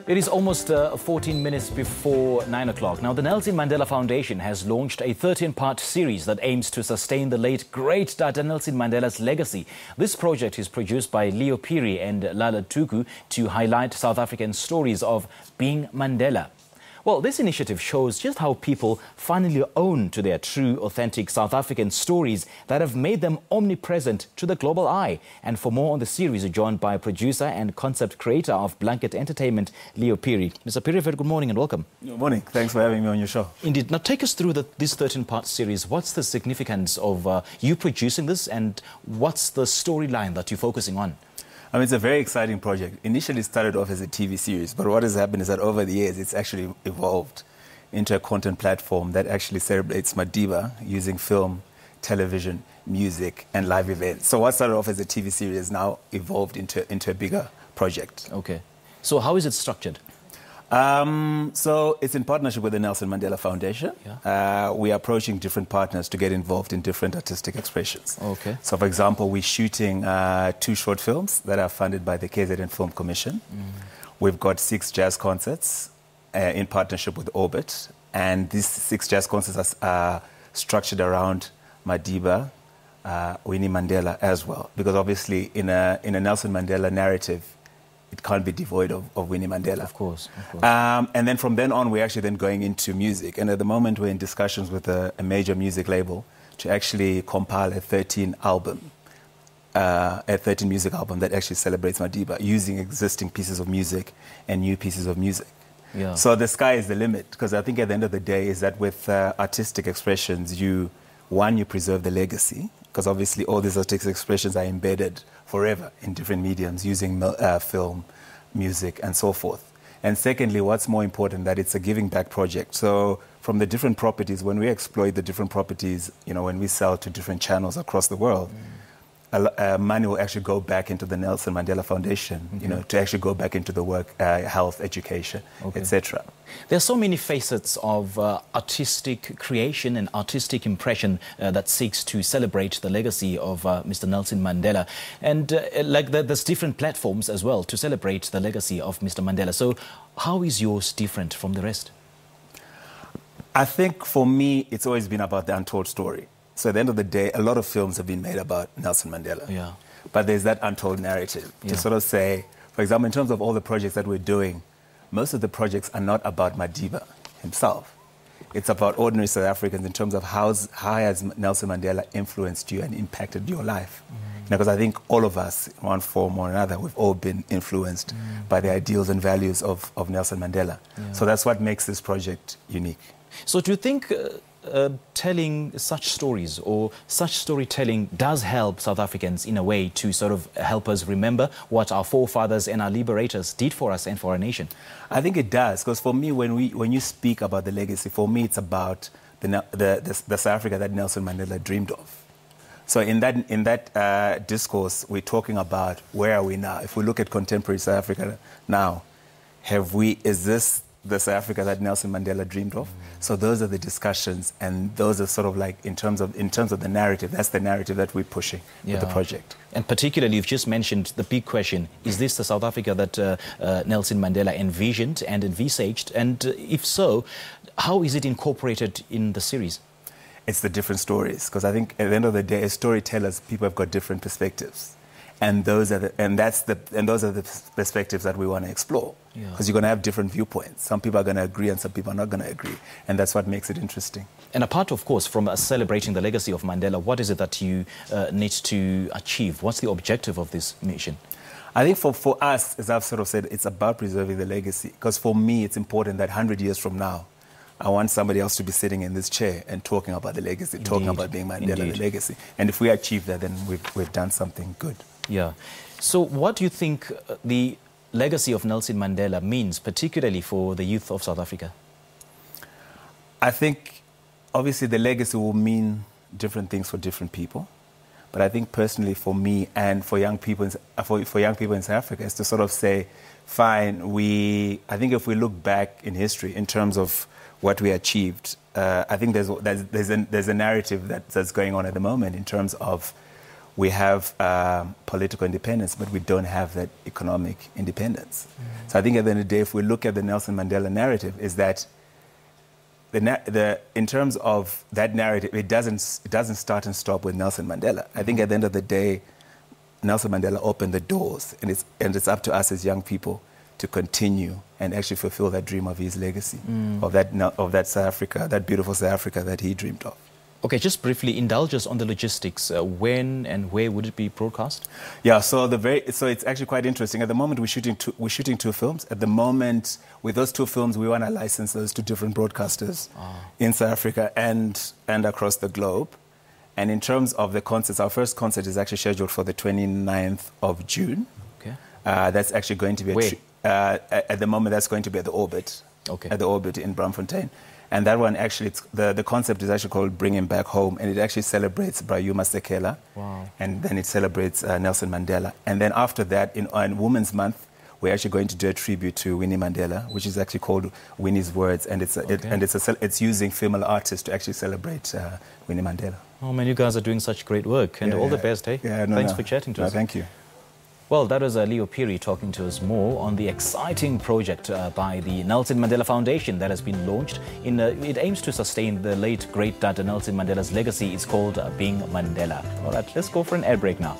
It is almost 14 minutes before 9 o'clock. Now, the Nelson Mandela Foundation has launched a 13-part series that aims to sustain the late, great Tata Nelson Mandela's legacy. This project is produced by Phiri and Lala Tuku to highlight South African stories of Being Mandela. Well, this initiative shows just how people finally own to their true, authentic South African stories that have made them omnipresent to the global eye. And for more on the series, we're joined by producer and concept creator of Blanket Entertainment, Phiri. Mr. Phiri, very good morning and welcome. Good morning. Thanks for having me on your show. Indeed. Now, take us through this 13-part series. What's the significance of you producing this, and what's the storyline that you're focusing on? I mean, it's a very exciting project. Initially it started off as a TV series, but what has happened is that over the years it's actually evolved into a content platform that actually celebrates Madiba using film, television, music and live events. So what started off as a TV series has now evolved into a bigger project. Okay. So how is it structured? So it's in partnership with the Nelson Mandela Foundation. Yeah. We are approaching different partners to get involved in different artistic expressions. Okay. So, for example, we're shooting 2 short films that are funded by the KZN Film Commission. We've got 6 jazz concerts in partnership with Orbit. And these 6 jazz concerts are structured around Madiba, Winnie Mandela as well. Because obviously in a Nelson Mandela narrative, it can't be devoid of Winnie Mandela. Of course. And then from then on, we're actually then going into music. And at the moment, we're in discussions with a major music label to actually compile a 13 music album that actually celebrates Madiba using existing pieces of music and new pieces of music. Yeah. So the sky is the limit, because I think at the end of the day is that with artistic expressions, you preserve the legacy, because obviously all these artistic expressions are embedded forever in different mediums using film, music and so forth. And secondly, what's more important, that it's a giving back project. So from the different properties, when we exploit the different properties, when we sell to different channels across the world, money will actually go back into the Nelson Mandela Foundation, to actually go back into the work, health, education, etc. There are so many facets of artistic creation and artistic impression that seeks to celebrate the legacy of Mr. Nelson Mandela. And there's different platforms as well to celebrate the legacy of Mr. Mandela. So how is yours different from the rest? I think for me, it's always been about the untold story. So at the end of the day, a lot of films have been made about Nelson Mandela. Yeah. But there's that untold narrative to sort of say, for example, in terms of all the projects that we're doing, most of the projects are not about Madiba himself. It's about ordinary South Africans in terms of how has Nelson Mandela influenced you and impacted your life. Because I think all of us, in one form or another, we've all been influenced by the ideals and values of Nelson Mandela. Yeah. So that's what makes this project unique. So do you think telling such stories or such storytelling does help South Africans in a way to sort of help us remember what our forefathers and our liberators did for us and for our nation? I think it does, because for me, when you speak about the legacy, for me it's about the South Africa that Nelson Mandela dreamed of. So in that discourse, we're talking about where are we now? If we look at contemporary South Africa now, is this the South Africa that Nelson Mandela dreamed of? So those are the discussions, and those are sort of like in terms of the narrative. That's the narrative that we're pushing with the project. And particularly, you've just mentioned the big question: is this the South Africa that Nelson Mandela envisioned and envisaged? And if so, how is it incorporated in the series? It's the different stories, because I think at the end of the day, as storytellers, people have got different perspectives. And those are the perspectives that we want to explore. Because you're going to have different viewpoints. Some people are going to agree and some people are not going to agree. And that's what makes it interesting. And apart, of course, from celebrating the legacy of Mandela, what is it that you need to achieve? What's the objective of this mission? I think for us, as I've sort of said, it's about preserving the legacy. Because for me, it's important that 100 years from now, I want somebody else to be sitting in this chair and talking about the legacy, talking about Being Mandela, the legacy. And if we achieve that, then we've done something good. Yeah. So what do you think the legacy of Nelson Mandela means, particularly for the youth of South Africa? I think, obviously, the legacy will mean different things for different people. But I think personally for me and for young people in South Africa is to sort of say, fine, I think if we look back in history in terms of what we achieved, I think there's a narrative that's going on at the moment in terms of we have political independence, but we don't have that economic independence. So I think at the end of the day, if we look at the Nelson Mandela narrative, is that in terms of that narrative, it doesn't start and stop with Nelson Mandela. I think at the end of the day, Nelson Mandela opened the doors, and it's up to us as young people to continue and actually fulfill that dream of his legacy, of that South Africa, that beautiful South Africa that he dreamed of. Okay, just briefly, indulge us on the logistics. When and where would it be broadcast? Yeah, so it's actually quite interesting. At the moment, we're shooting two films. At the moment, with those two films, we want to license those to different broadcasters in South Africa and across the globe. And in terms of the concerts, our first concert is actually scheduled for the 29th of June. Okay. That's actually going to be at the moment, that's going to be at the Orbit. Okay. At the Orbit in Braamfontein. And that one actually, the concept is actually called Bring Him Back Home, and it actually celebrates Brayuma Sekela. Wow. And then it celebrates Nelson Mandela. And then after that, on Women's Month, we're actually going to do a tribute to Winnie Mandela, which is actually called Winnie's Words, and it's using female artists to actually celebrate Winnie Mandela. Oh man, you guys are doing such great work, and all the best, hey? Yeah, Thanks for chatting to us. Thank you. Well, that was Leo Phiri talking to us more on the exciting project by the Nelson Mandela Foundation that has been launched. It aims to sustain the late, great Tata Nelson Mandela's legacy. It's called Being Mandela. All right, let's go for an ad break now.